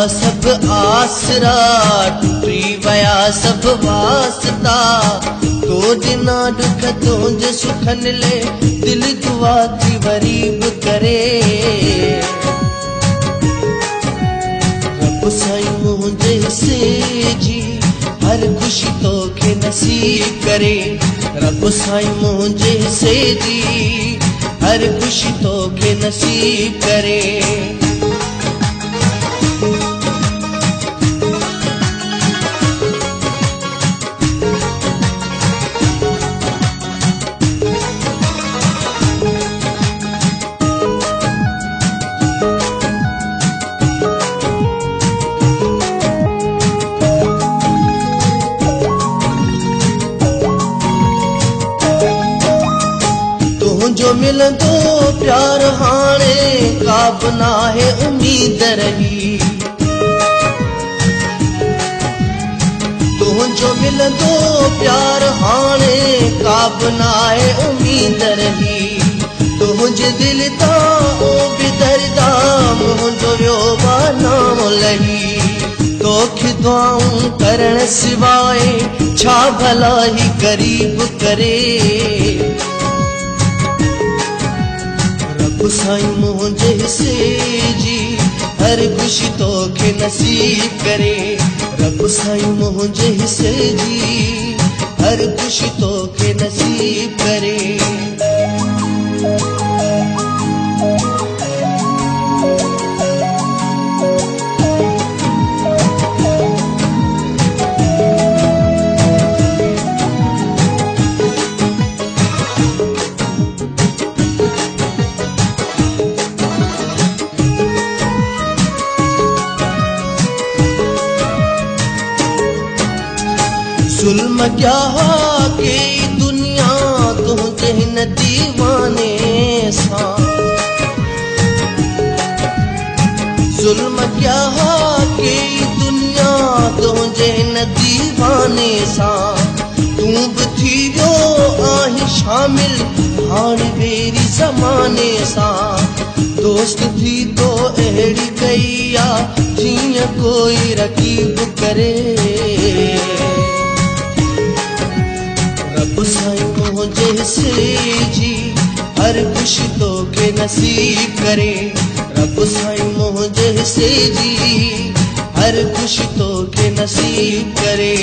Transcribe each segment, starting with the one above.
सब आसरा, टूटी वया सब वास्ता। तो दिना दुख तुंहिंजे सुखन ले, दिल दुआ थी वरी बि करे। रब साईं मुंहिंजे हिस्से जी हर खुशी तोखे नसीब करे। रब साईं मुंहिंजे हिस्से जी हर खुशी तोखे नसीब करे। तुंहिंजो मिलंदो प्यार हाणे का बि नाहे उम्मीद रही। तुंहिंजो मिलंदो प्यार हाणे का बि नाहे उम्मीद रही। तुंहिंजे दिल तां ओ बि दर्दा मुंहिंजो वियो बा नाम लही। तोखे दुआऊं करण सिवाय छा भला ही गरीब करे। रब साईं मुंहिंजे हिस्से जी हर खुशी तोखे नसीब करे। रब साईं मुंहिंजे हिस्से जी हर खुशी तोखे नसीब करे। जुल्म क्या के दुनिया तुंहिंजे हिन दीवाने सां। जुल्म क्या के दुनिया तुंहिंजे हिन दीवाने सां। तूं बि थी वियो आहीं शामिल हाणे ॿेड़ी ज़माने सां। दोस्त थी तो अहिड़ी कई आ जीअं कोई रकीब करे। रब साईं मुंहिंजे हिस्से जी हर खुशी तोखे नसीब करे। रब साईं मुंहिंजे हिस्से जी हर खुशी तोखे नसीब करे।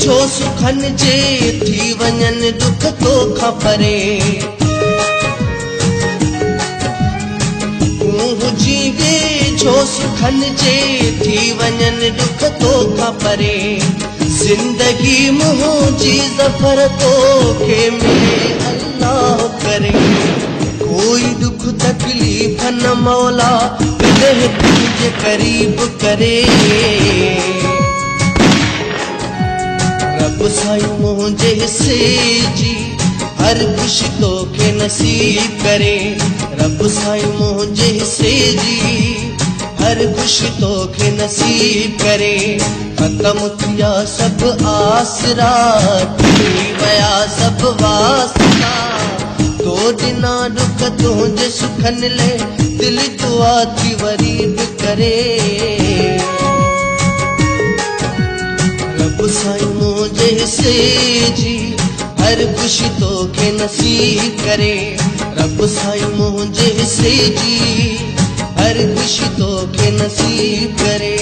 जो सुखन जे थी वञन दुख तोखां परे। तूं हुजी वे जो सुखन जे थी वञन दुख तोखां परे। जिंदगी मुंहिंजी ज़फ़र तोखे मिले अल्लाह करे। कोई दुख तकलीफ़ न मौला कॾहिं तुंहिंजे करीब करे। रब साईं मुंहिंजे हिस्से जी हर खुशी तोखे नसीब करे। रब साईं मुंहिंजे हिस्से जी हर खुशी तोखे नसीब करे। खत्म थिया सब आसरा, टूटी वया सब वास्ता। तो दिना दुख तुंहिंजे सुखन ले, दिल दुआ थी वरी बि करे। रब साईं मुंहिंजे हिस्से जी हर खुशी तोखे नसीब करे। रब साईं मुंहिंजे हिस्से जी हर खुशी तोखे नसीब करे।